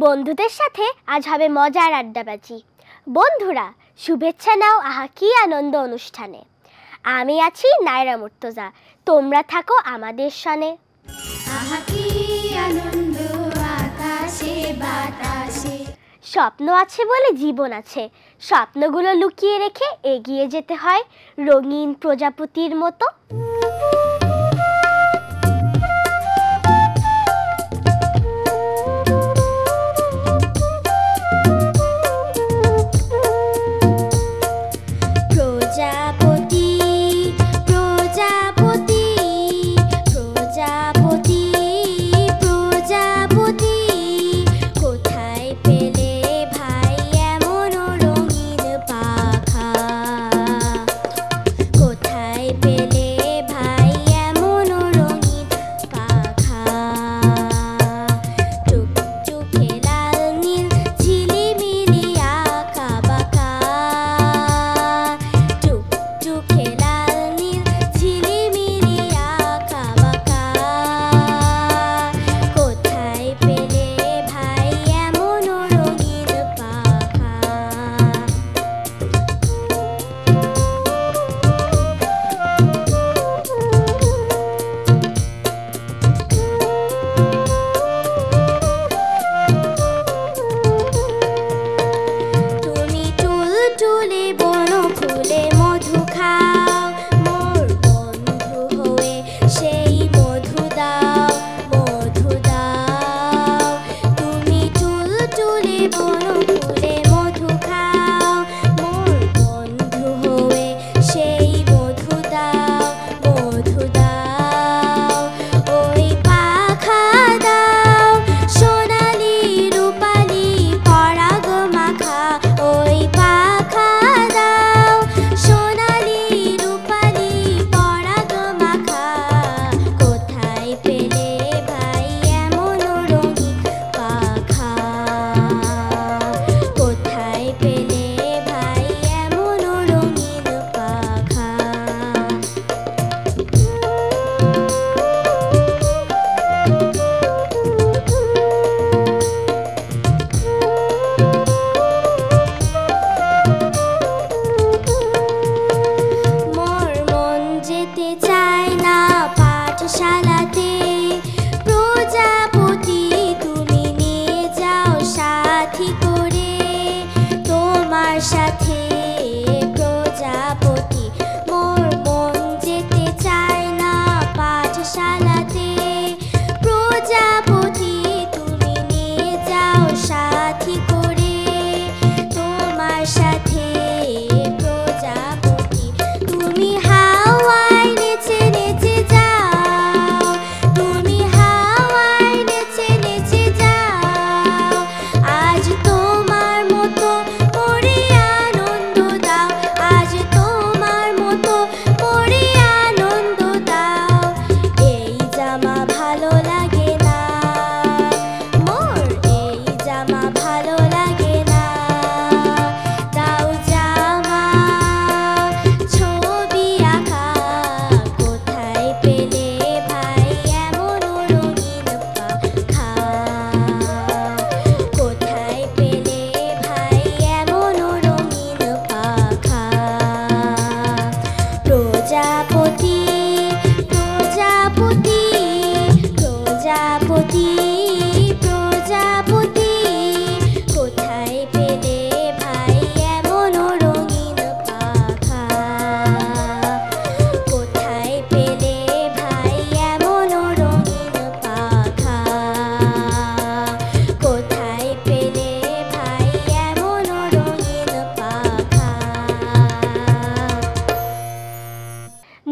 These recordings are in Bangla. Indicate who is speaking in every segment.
Speaker 1: বন্ধুদের সাথে আজ হবে মজার আড্ডাবাজি। বন্ধুরা, শুভেচ্ছা নাও আহা কি আনন্দ অনুষ্ঠানে। আমি আছি নায়রা মুর্তজা, তোমরা থাকো আমাদের সনে।
Speaker 2: আহা কি আনন্দ আকাশে বাতাসে।
Speaker 1: স্বপ্ন আছে বলে জীবন আছে, স্বপ্নগুলো লুকিয়ে রেখে এগিয়ে যেতে হয় রঙিন প্রজাপতির মতো।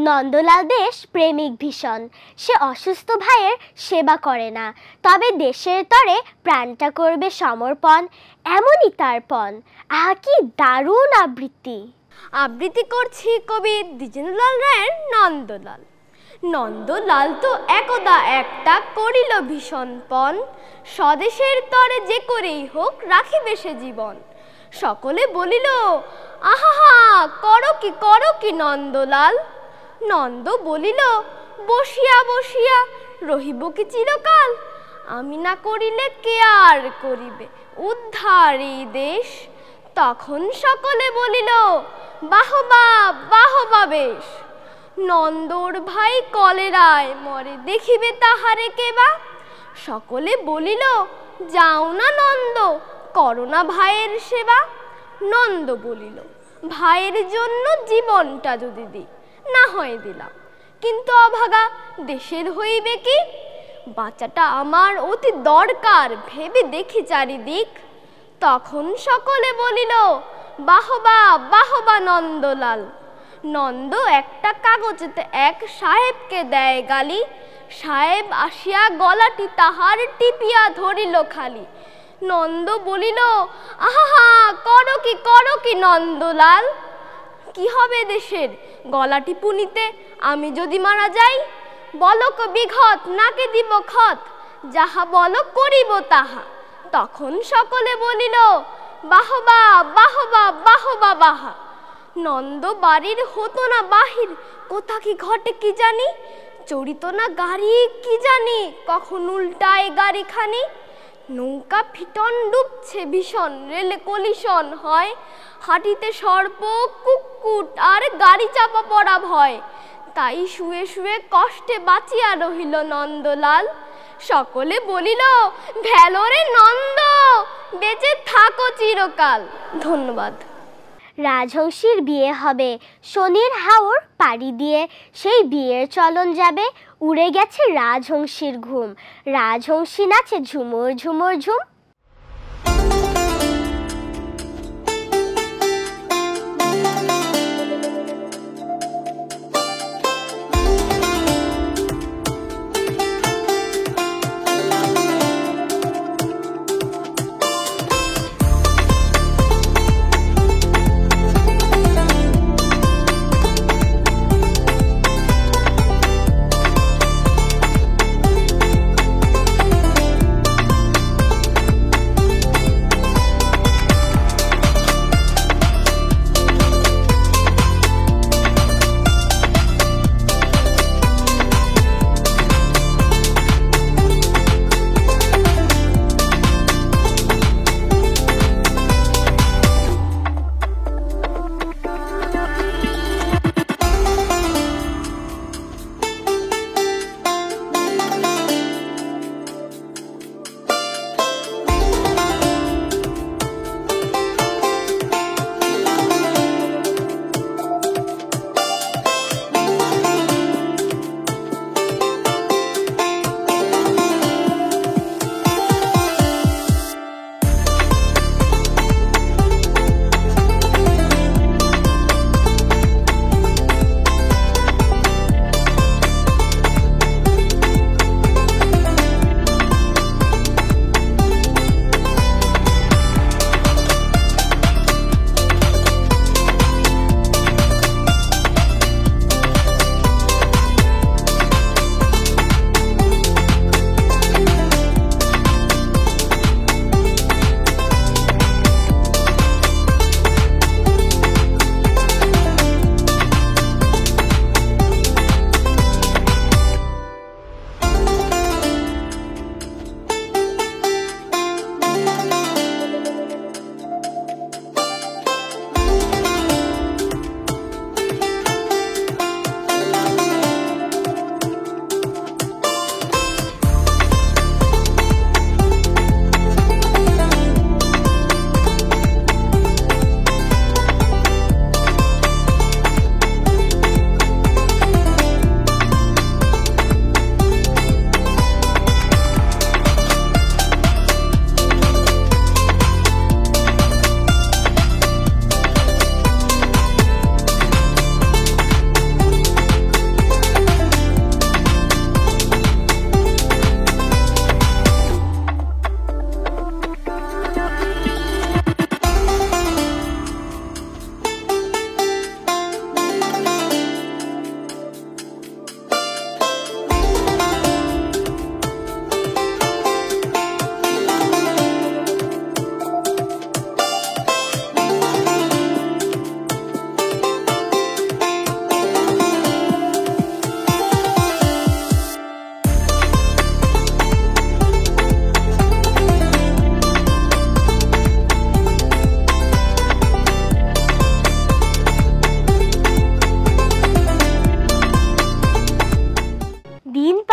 Speaker 1: নন্দলাল দেশ প্রেমিক ভীষণ, সে অসুস্থ ভাইয়ের সেবা করে না, তবে দেশের তরে প্রাণটা করবে সমর্পণ, এমনই তার পণ। আহা কি দারুণ আবৃত্তি!
Speaker 3: আবৃত্তি করছি কবি দ্বিজেন্দ্রলাল রায়ের নন্দলাল। নন্দলাল তো একদা একটা করিল ভীষণ পণ, স্বদেশের তরে যে করেই হোক রাখিবে সে জীবন। সকলে বলিল আহা করো কি নন্দলাল। নন্দ বলিল বসিয়া বসিয়া রহিব কি চিরকাল। আমি না করিলে কে আর করিবে উদ্ধার এই দেশ। তখন সকলে বলিল বাহবা বাহবা বেশ। নন্দর ভাই কলেরায় মরে দেখিবে তাহারে কেবা। সকলে বলিল যাও না নন্দ করো না ভাইয়ের সেবা। নন্দ বলিল ভাইয়ের জন্য জীবনটা যদি দিই না হয় দিলাম, কিন্তু অভাগা দেশের হইবে কি? বাচ্চাটা আমার অতি দরকার ভেবে দেখি চারিদিক। তখন সকলে বলিল বাহবা বাহবা নন্দলাল। নন্দ একটা কাগজেতে এক সাহেবকে দেয় গালি। সাহেব আসিয়া গলাটি তাহার টিপিয়া ধরিল খালি। নন্দ বলিল আহা করো কি নন্দলাল। কি হবে দেশের গলা টিপুনিতে আমি যদি মারা যাই? বলক বিঘত নাকে দিব খত, যাহা বল করিব তাহা। তখন সকলে বলিল বাহবা বাহবা বাহবা বাহা। নন্দ বাড়ির হতো না বাহির, কোথা কি ঘটে কি জানি। চড়িত না গাড়ি কি জানি, কখন উল্টায় গাড়িখানি। নৌকা ফিটন ডুবছে ভীষণ, রেলে কলিশন হয়। হাঁটিতে সর্প কুকুট আর গাড়ি চাপা পড়া ভয়। তাই শুয়ে শুয়ে কষ্টে বাঁচিয়া রহিল নন্দলাল। সকলে বলিল ভেলোরে নন্দ বেঁচে থাকো চিরকাল। ধন্যবাদ।
Speaker 1: রাজহংসীর বিয়ে হবে শনির হাওর পাড়ি দিয়ে, সেই বিয়ের চলন যাবে উড়ে গেছে রাজহংসীর ঘুম। রাজহংসী নাচে ঝুমুর ঝুমুর ঝুম।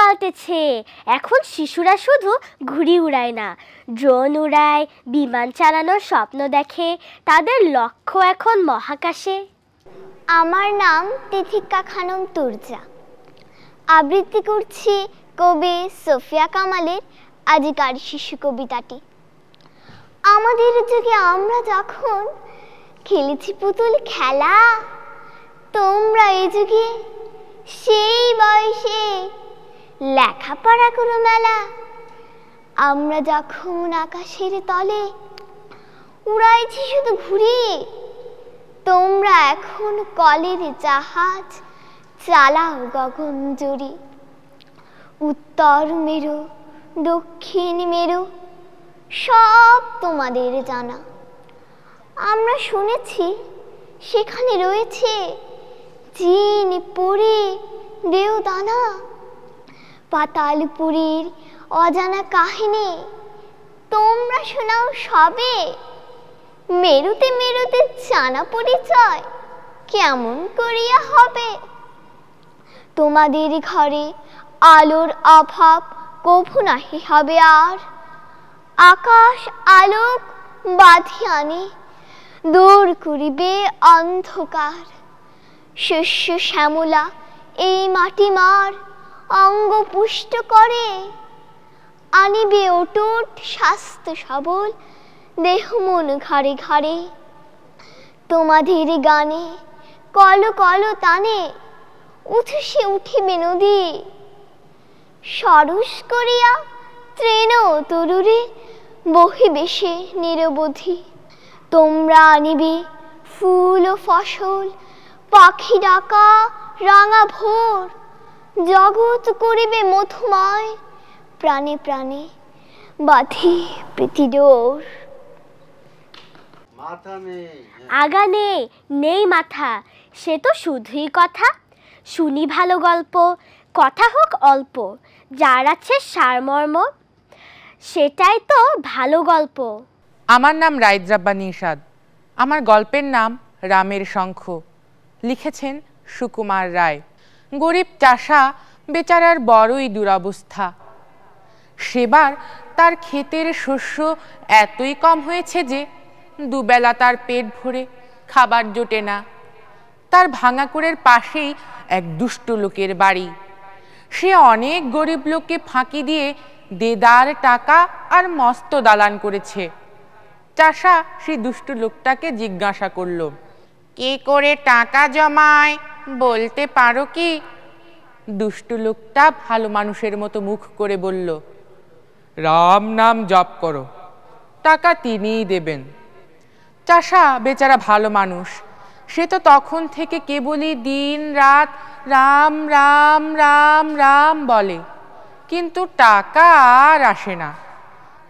Speaker 1: পাল্টেছে। এখন শিশুরা শুধু ঘুড়ি উড়ায় না, ড্রোন উড়ায়, বিমান চালানোর স্বপ্ন দেখে। তাদের লক্ষ্য এখন মহাকাশে।
Speaker 4: আমার নাম তিথিকা খানম তুর্জা। আবৃত্তি করছি কবি সোফিয়া কামালের আজিকার শিশু কবিতাটি। আমাদের যুগে আমরা যখন খেলেছি পুতুল খেলা, তোমরা এই যুগে সেই বয়সে লেখাপড়া করো মেলা। আমরা যখন আকাশের তলে উড়াইছি শুধু ঘুরি, তোমরা এখন কলের জাহাজ চালাও গগন জুড়ি। উত্তর মেরু দক্ষিণ মেরু সব তোমাদের জানা। আমরা শুনেছি সেখানে রয়েছে জিন পরি দেওদানা। পাতালপুরীর অজানা কাহিনী তোমরা শোনাও সবে। মেরুতে মেরুতে জানা পরিচয় কেমন করিয়া হবে। তোমাদের ঘরে আলোর অভাব কভু নাহি হবে আর। আকাশ আলোক বাঁধি আনে, দূর করিবে অন্ধকার। শস্য শ্যামলা এই মাটি মার অঙ্গ পুষ্ট করে। আনিবে অটুট স্বাস্থ্য সবল দেহ মন ঘরে ঘরে। তোমাদের গানে কল কল টানে উঠে উঠিবে নদী। সরস করিয়া তৃণ তরুরে বহিবে সে নিরবধি। তোমরা আনিবে ফুল ও ফসল, পাখি ডাকা রাঙা ভোর। জগৎ করিবে মধুময়, প্রাণে প্রাণে বাঁধি প্রীতি ডোর।
Speaker 1: আগা নেই, নেই মাথা, সে তো শুধুই কথা। শুনি ভালো গল্প, কথা হোক অল্প, যার আছে সারমর্ম সেটাই তো ভালো গল্প।
Speaker 5: আমার নাম রাইদ্রাব্বা নিশাদ। আমার গল্পের নাম রামের শঙ্খ। লিখেছেন সুকুমার রায়। গরিব চাষা বেচারার বড়ই দুরবস্থা। সেবার তার ক্ষেতের শস্য এতই কম হয়েছে যে দুবেলা তার পেট ভরে খাবার জোটে না। তার ভাঙাকুড়ের পাশেই এক দুষ্ট লোকের বাড়ি। সে অনেক গরিব লোককে ফাঁকি দিয়ে দেদার টাকা আর মস্ত দালান করেছে। চাষা সেই দুষ্ট লোকটাকে জিজ্ঞাসা করল, কি করে টাকা জমায় বলতে পারো কি? দুষ্ট লোকটা ভালো মানুষের মতো মুখ করে বলল, রাম নাম জপ করো, টাকা তিনিই দেবেন। চাষা বেচারা ভালো মানুষ, সে তো তখন থেকে কেবলই দিন রাত রাম রাম রাম রাম বলে, কিন্তু টাকা আর আসে না।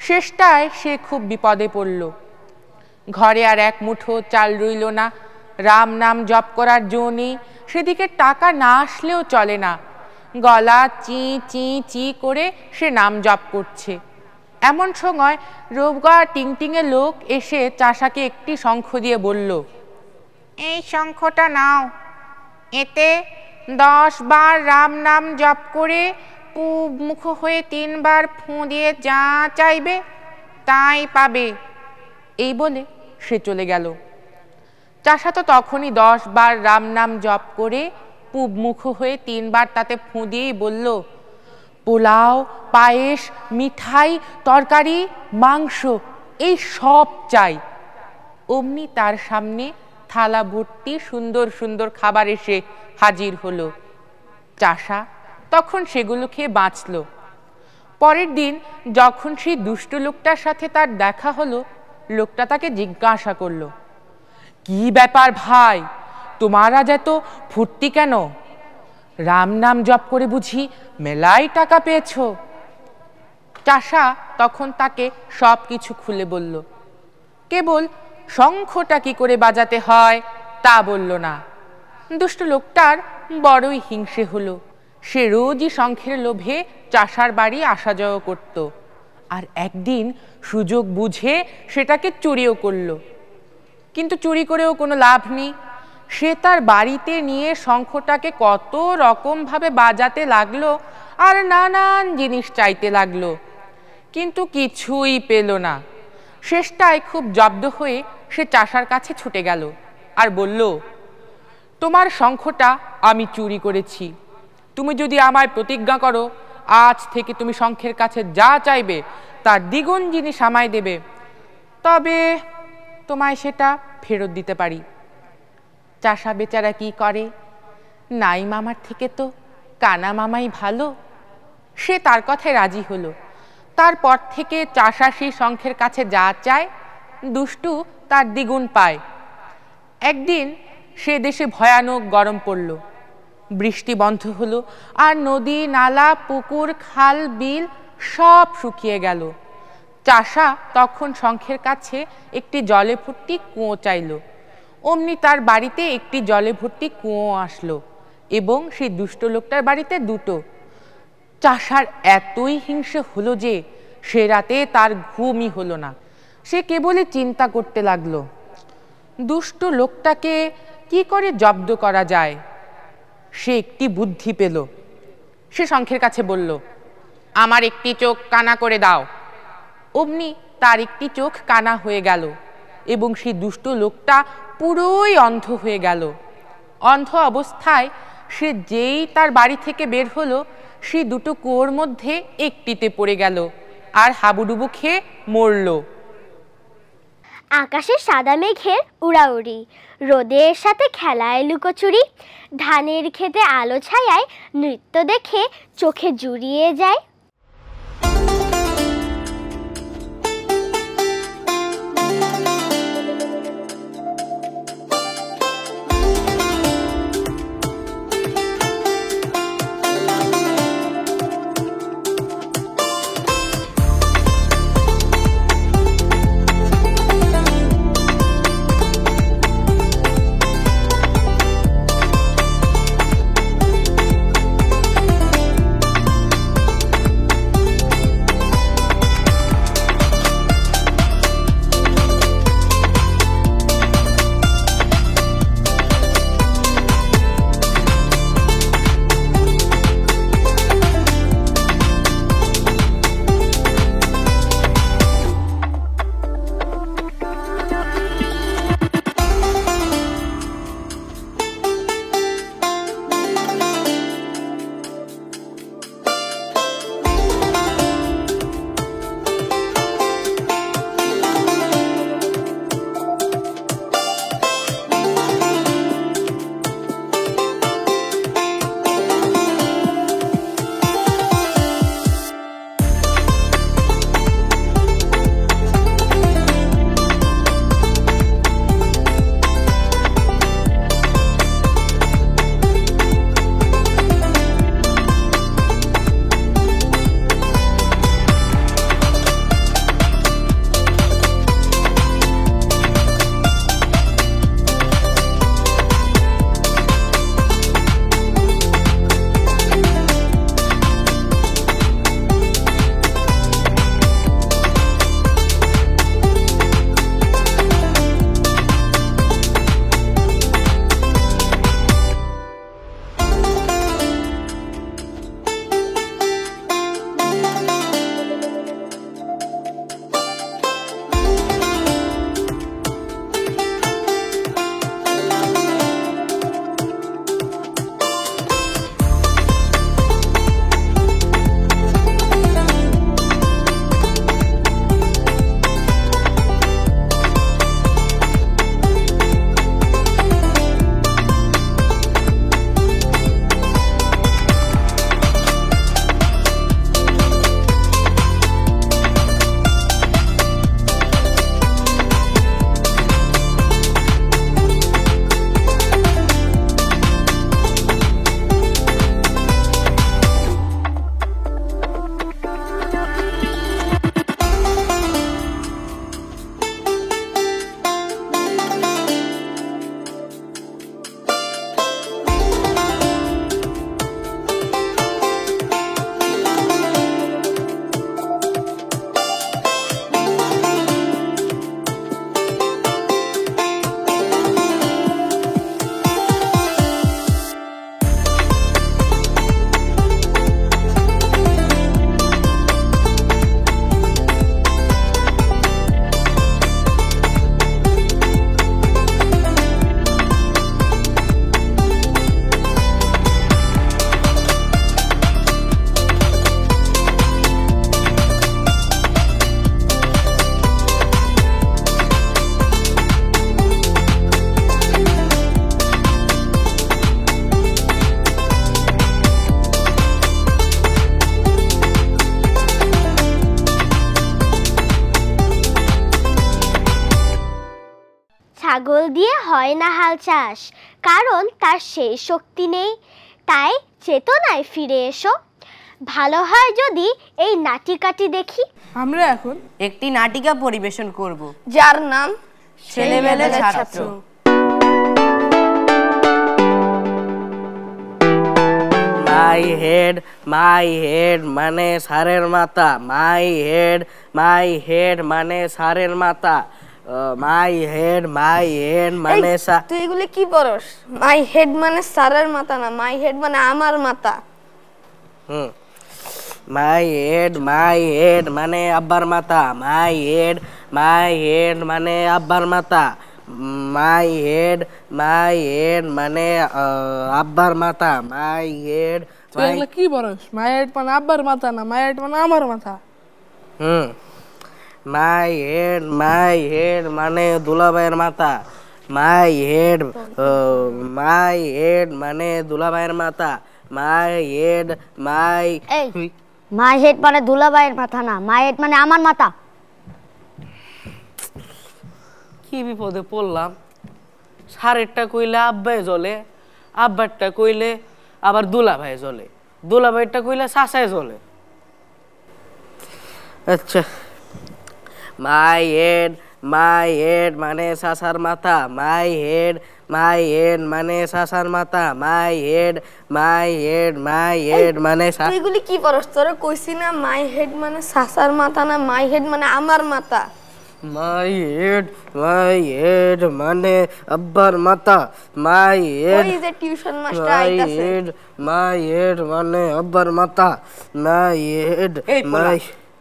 Speaker 5: শেষটায় সে খুব বিপদে পড়ল। ঘরে আর এক মুঠো চাল রইল না। রাম নাম জপ করার জো নেই, সেদিকে টাকা না আসলেও চলে না। গলা চি চি চি করে সে নাম জপ করছে। এমন সময় রোগা টিংটিঙে লোক এসে চাষাকে একটি শঙ্খ দিয়ে বলল, এই শঙ্খটা নাও, এতে 10 বার রাম নাম জপ করে পূব মুখ হয়ে 3 বার ফুঁ দিয়ে যা চাইবে তাই পাবে। এই বলে সে চলে গেল। চাষা তো তখনই 10 বার রাম নাম জপ করে পূব মুখ হয়ে 3 বার তাতে ফুঁ দিয়েই বলল, পোলাও, পায়েস, মিঠাই, তরকারি, মাংস এই সব চাই। অমনি তার সামনে থালা ভর্তি সুন্দর সুন্দর খাবার এসে হাজির হলো। চাষা তখন সেগুলো খেয়ে বাঁচল। পরের দিন যখন সেই দুষ্ট লোকটার সাথে তার দেখা হলো, লোকটা তাকে জিজ্ঞাসা করলো, কি ব্যাপার ভাই, তোমার আজ এত ফুর্তি কেন? রাম নাম জপ করে বুঝি মেলাই টাকা পেয়েছ? চাষা তখন তাকে সব কিছু খুলে বলল, কেবল শঙ্খটা কি করে বাজাতে হয় তা বলল না। দুষ্ট লোকটার বড়ই হিংসে হলো। সে রোজই শঙ্খের লোভে চাষার বাড়ি আসা যাওয়া করত, আর একদিন সুযোগ বুঝে সেটাকে চুরিও করলো। কিন্তু চুরি করেও কোনো লাভ নেই। সে তার বাড়িতে নিয়ে শঙ্খটাকে কত রকম ভাবে বাজাতে লাগলো, আর নানান জিনিস চাইতে লাগলো, কিন্তু কিছুই পেল না। শেষটায় খুব জব্দ হয়ে সে চাষার কাছে ছুটে গেল আর বলল, তোমার শঙ্খটা আমি চুরি করেছি। তুমি যদি আমায় প্রতিজ্ঞা করো আজ থেকে তুমি শঙ্খের কাছে যা চাইবে তার দ্বিগুণ জিনিস আমায় দেবে, তবে তোমায় সেটা ফেরত দিতে পারি। চাষা বেচারা কি করে, নাই মামার থেকে তো কানা মামাই ভালো। সে তার কথায় রাজি হলো। তারপর থেকে চাষা সেই শঙ্খের কাছে যা চায় দুষ্টু তার দ্বিগুণ পায়। একদিন সে দেশে ভয়ানক গরম পড়ল, বৃষ্টি বন্ধ হলো, আর নদী নালা পুকুর খাল বিল সব শুকিয়ে গেল। চাষা তখন শঙ্খের কাছে একটি জলে ভর্তি কুয়ো চাইল। অমনি তার বাড়িতে একটি জলে ভর্তি কুয়ো আসলো এবং সেই দুষ্ট লোকটার বাড়িতে দুটো। চাষার এতই হিংসে হলো যে সে রাতে তার ঘুমই হলো না। সে কেবলই চিন্তা করতে লাগলো, দুষ্ট লোকটাকে কি করে জব্দ করা যায়। সে একটি বুদ্ধি পেল। সে শঙ্খের কাছে বলল, আমার একটি চোখ কানা করে দাও। অমনি তার একটি চোখ কানা হয়ে গেল এবং সেই দুষ্ট লোকটা পুরোই অন্ধ হয়ে গেল। অন্ধ অবস্থায় সে যেই তার বাড়ি থেকে বের হলো, সেই দুটো কুয়োর মধ্যে একটিতে পড়ে গেল আর হাবুডুবু খেয়ে মরল।
Speaker 1: আকাশে সাদা মেঘের উড়াউড়ি, রোদের সাথে খেলায় লুকোচুরি, ধানের খেতে আলো ছায়ায় নৃত্য দেখে চোখে জুড়িয়ে যায়। ছাগল দিয়ে হয় না হাল চাষ, কারণ তার সেই শক্তি নেই। তাই চেতনায় ফিরে এসো। ভালো হয় যদি এই নাটিকাটি দেখি।
Speaker 6: আমরা এখন
Speaker 7: একটি নাটিকা পরিবেশন করব,
Speaker 3: যার নাম
Speaker 7: ছেলেবেলে ছাত্র। মাই হেড মানে সারের মাথা। মাই হেড মানে সারের মাথা। মাই হেড মানে
Speaker 3: তুই এগুলি কি পড়স? মাই হেড মানে স্যারের মাথা না, মাই হেড মানে আমার মাথা।
Speaker 7: মাই হেড মানে আব্বার মাথা। মাই হেড মানে আব্বার মাথা। মাই হেড মানে আব্বার মাথা। মাই হেড
Speaker 6: এগুলো কি বলস? মাই হেড মানে আব্বার মাথা না, মাই হেড মানে আমার মাথা।
Speaker 7: মাই হেড মানে দুলাভাইয়ের মাথা। মাই হেড মানে দুলাভাইয়ের মাথা। মাই হেড
Speaker 4: মাই হেড মানে দুলাভাইয়ের মাথা না, মাই হেড মানে আমার মাথা।
Speaker 7: কি বিপদে পড়লাম! সারেরটা কইলে আব্বাই জ্বলে, আব্বারটা কইলে আবার দুলাভাই জ্বলে, দুলাভাইটা কইলে শাসায় জ্বলে। আচ্ছা, মাই হেড মানে শাসার মাথা। মাই হেড মানে শাসার মাথা। মাই হেড মানে
Speaker 3: তুই এগুলি কি পড়স? তোরে কইছি না মাই হেড মানে সাসার মাথা না, মাই হেড মানে আমার মাথা।
Speaker 7: মাই হেড মানে আব্বার মাথা। মাই হেড
Speaker 3: ওই যে টিউশন মাস্টার আইতাছে।
Speaker 7: মাই হেড মানে আব্বার মাথা। মাই হেড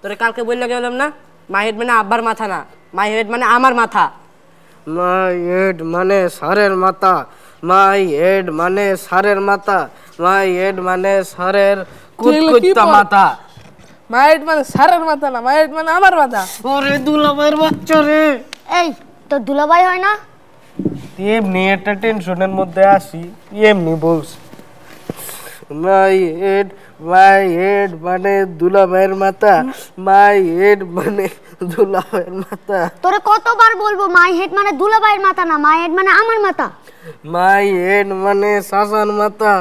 Speaker 8: তোরে কালকে বললে গেলাম না, মাই হেড মানে আব্বার মাথা না, মাই হেড মানে আমার মাথা।
Speaker 7: মাই হেড মানে সারের মাথা। মাই হেড মানে সারের মাথা। মাই হেড মানে সারের কুতকুতা মাথা।
Speaker 6: মাই হেড মানে সারের মাথা না, মাই হেড মানে আমার মাথা।
Speaker 7: ওরে দুলাভাইয়ের বাচ্চা রে!
Speaker 4: এই তো দুলাভাই হয় না?
Speaker 7: এমনি একটা টেনশনের মধ্যে আসি, এমনি বলছি। মাই হেড মানে দুলাভাইয়ের মাথা। মাই হেড মানে দুলাভাইয়ের মাথা।
Speaker 4: তোরে কতবার বলবো মাই হেড মানে দুলাভাইয়ের মাথা না, মাই হেড মানে আমার মাথা।
Speaker 7: মাই হেড মানে শাসার মাথা।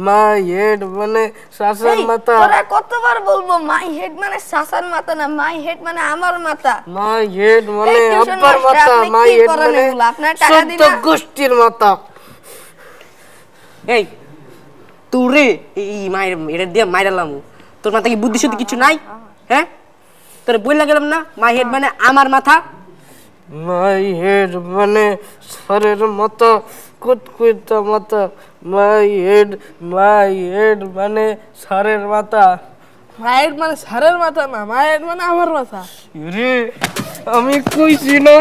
Speaker 7: মাই হেড মানে শাসার মাথা।
Speaker 3: তোরা কতবার বলবো মাই হেড মানে সাসার মাথা না, মাই হেড মানে আমার মাথা।
Speaker 7: মাই হেড মানে
Speaker 3: এই টিউশন
Speaker 7: আব্বার
Speaker 3: মাস্টার,
Speaker 7: মাথা।
Speaker 3: আপনি
Speaker 7: মাই
Speaker 3: কি
Speaker 7: হেড
Speaker 3: করেন
Speaker 7: মানে
Speaker 3: এগুলো? আপনার টাকা দিন
Speaker 7: সত্য
Speaker 3: না?
Speaker 7: গোষ্ঠীর মাথা।
Speaker 8: এই তোরে এই মায়ের এটা দিয়ে মাইরালাম, তোর মাথা কি বুদ্ধি শুদ্ধি কিছু নাই? হ্যাঁ, তোরে বললে গেলাম না মাই হেড মানে আমার মাথা।
Speaker 7: মাই হেড মানে সারের মাথা, কুতকুতা মাথা। মাই হেড মানে সারের মাথা।
Speaker 6: মাই হেড মানে সারের মাথা না, মাই হেড মানে আমার মাথা।
Speaker 7: রে, আমি কইছি না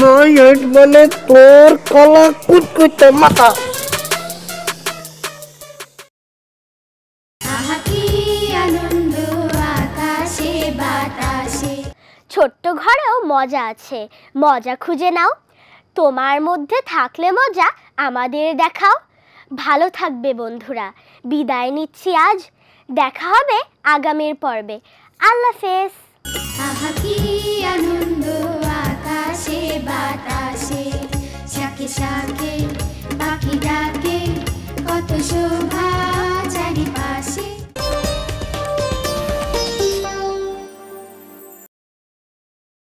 Speaker 7: মাই হেড মানে তোর কলা কুতকুতা মাথা।
Speaker 2: আহা কি আনন্দ আকাশে বাতাসে।
Speaker 1: ছোট্ট ঘরেও মজা আছে, মজা খুঁজে নাও। তোমার মধ্যে থাকলে মজা আমাদের দেখাও। ভালো থাকবে বন্ধুরা, বিদায় নিচ্ছি আজ। দেখা হবে আগামীর পর্বে। আল্লাহ হাফেজ।
Speaker 2: আহা কি আনন্দ আকাশে বাতাসে, শাকে শাকে পাখি ডাকে, কত শোভা